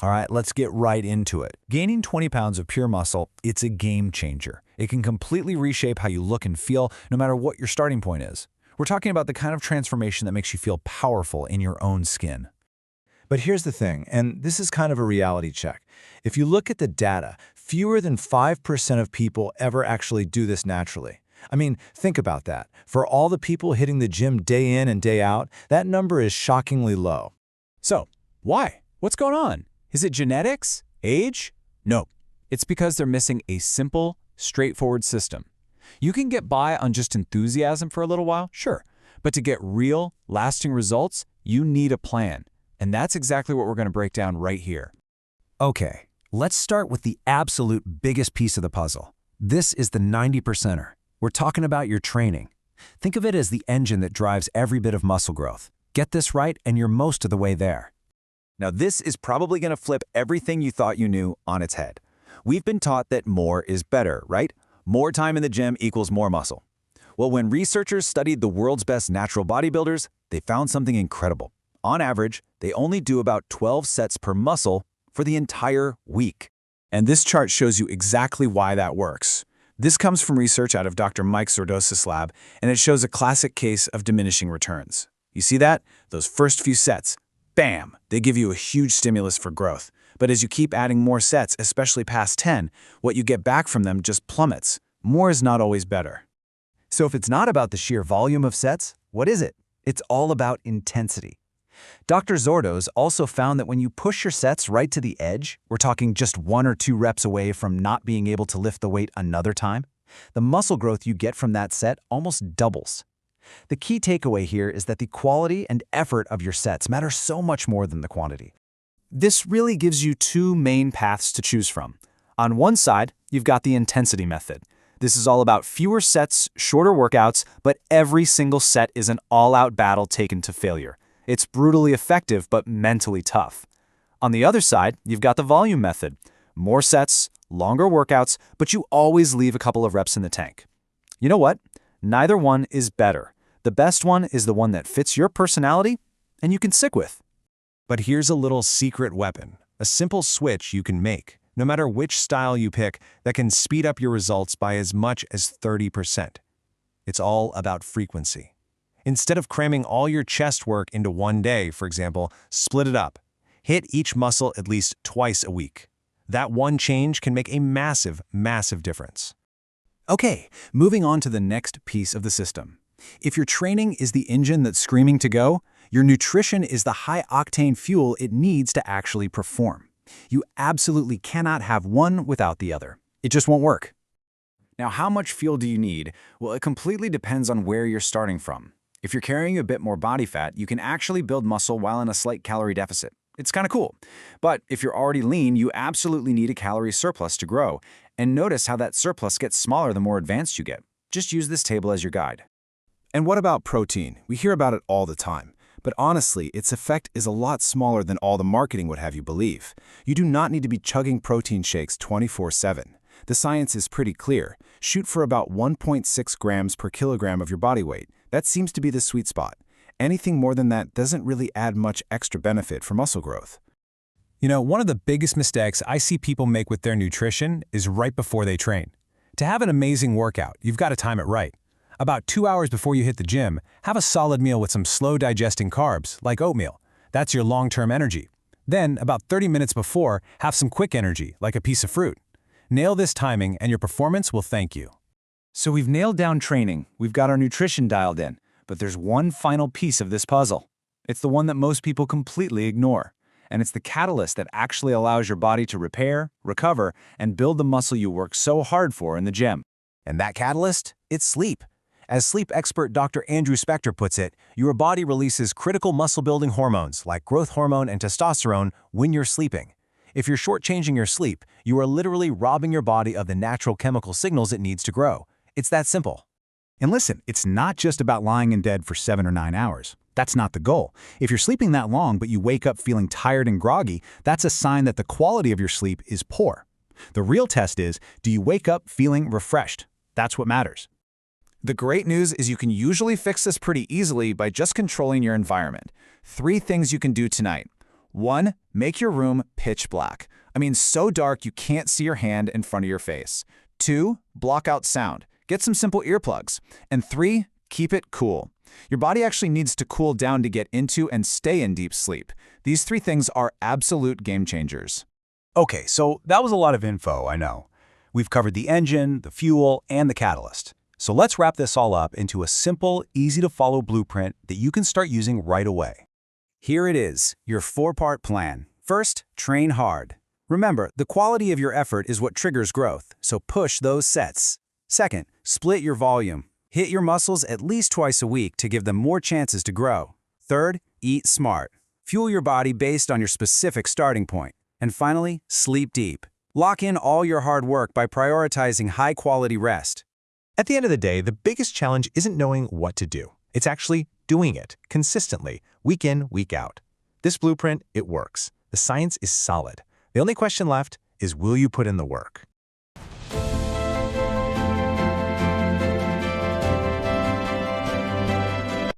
All right, let's get right into it. Gaining 20 pounds of pure muscle, it's a game changer. It can completely reshape how you look and feel, no matter what your starting point is. We're talking about the kind of transformation that makes you feel powerful in your own skin. But here's the thing, and this is kind of a reality check. If you look at the data, fewer than 5% of people ever actually do this naturally. I mean, think about that. For all the people hitting the gym day in and day out, that number is shockingly low. So, why? What's going on? Is it genetics? Age? No. It's because they're missing a simple, straightforward system. You can get by on just enthusiasm for a little while, sure. But to get real, lasting results, you need a plan. And that's exactly what we're going to break down right here. Okay, let's start with the absolute biggest piece of the puzzle. This is the 90%er. We're talking about your training. Think of it as the engine that drives every bit of muscle growth. Get this right, and you're most of the way there. Now, this is probably going to flip everything you thought you knew on its head. We've been taught that more is better, right? More time in the gym equals more muscle. Well, when researchers studied the world's best natural bodybuilders, they found something incredible. On average, they only do about 12 sets per muscle for the entire week. And this chart shows you exactly why that works. This comes from research out of Dr. Mike Sordosa's lab, and it shows a classic case of diminishing returns. You see that? Those first few sets, bam, they give you a huge stimulus for growth. But as you keep adding more sets, especially past 10, what you get back from them just plummets. More is not always better. So if it's not about the sheer volume of sets, what is it? It's all about intensity. Dr. Zordos also found that when you push your sets right to the edge, we're talking just 1 or 2 reps away from not being able to lift the weight another time, the muscle growth you get from that set almost doubles. The key takeaway here is that the quality and effort of your sets matter so much more than the quantity. This really gives you 2 main paths to choose from. On one side, you've got the intensity method. This is all about fewer sets, shorter workouts, but every single set is an all-out battle taken to failure. It's brutally effective, but mentally tough. On the other side, you've got the volume method. More sets, longer workouts, but you always leave a couple of reps in the tank. You know what? Neither one is better. The best one is the one that fits your personality and you can stick with. But here's a little secret weapon, a simple switch you can make, no matter which style you pick, that can speed up your results by as much as 30%. It's all about frequency. Instead of cramming all your chest work into one day, for example, split it up. Hit each muscle at least twice a week. That one change can make a massive, massive difference. Okay, moving on to the next piece of the system. If your training is the engine that's screaming to go, your nutrition is the high-octane fuel it needs to actually perform. You absolutely cannot have one without the other. It just won't work. Now, how much fuel do you need? Well, it completely depends on where you're starting from. If you're carrying a bit more body fat, you can actually build muscle while in a slight calorie deficit. It's kind of cool. But if you're already lean, you absolutely need a calorie surplus to grow. And notice how that surplus gets smaller the more advanced you get. Just use this table as your guide. And what about protein? We hear about it all the time. But honestly, its effect is a lot smaller than all the marketing would have you believe. You do not need to be chugging protein shakes 24/7. The science is pretty clear. Shoot for about 1.6 grams per kilogram of your body weight. That seems to be the sweet spot. Anything more than that doesn't really add much extra benefit for muscle growth. You know, one of the biggest mistakes I see people make with their nutrition is right before they train. To have an amazing workout, you've got to time it right. About 2 hours before you hit the gym, have a solid meal with some slow-digesting carbs, like oatmeal. That's your long-term energy. Then, about 30 minutes before, have some quick energy, like a piece of fruit. Nail this timing and your performance will thank you. So we've nailed down training, we've got our nutrition dialed in, but there's one final piece of this puzzle. It's the one that most people completely ignore. And it's the catalyst that actually allows your body to repair, recover, and build the muscle you work so hard for in the gym. And that catalyst? It's sleep. As sleep expert Dr. Andrew Spector puts it, your body releases critical muscle-building hormones like growth hormone and testosterone when you're sleeping. If you're shortchanging your sleep, you are literally robbing your body of the natural chemical signals it needs to grow. It's that simple. And listen, it's not just about lying in bed for 7 or 9 hours. That's not the goal. If you're sleeping that long but you wake up feeling tired and groggy, that's a sign that the quality of your sleep is poor. The real test is, do you wake up feeling refreshed? That's what matters. The great news is you can usually fix this pretty easily by just controlling your environment. 3 things you can do tonight. 1. Make your room pitch black. I mean, so dark you can't see your hand in front of your face. 2. Block out sound. Get some simple earplugs. And 3. Keep it cool. Your body actually needs to cool down to get into and stay in deep sleep. These 3 things are absolute game changers. Okay, so that was a lot of info, I know. We've covered the engine, the fuel, and the catalyst. So let's wrap this all up into a simple, easy-to-follow blueprint that you can start using right away. Here it is, your 4-part plan. First, train hard. Remember, the quality of your effort is what triggers growth, so push those sets. Second, split your volume. Hit your muscles at least twice a week to give them more chances to grow. Third, eat smart. Fuel your body based on your specific starting point. And finally, sleep deep. Lock in all your hard work by prioritizing high-quality rest. At the end of the day, the biggest challenge isn't knowing what to do. It's actually doing it consistently, week in, week out. This blueprint, it works. The science is solid. The only question left is, will you put in the work?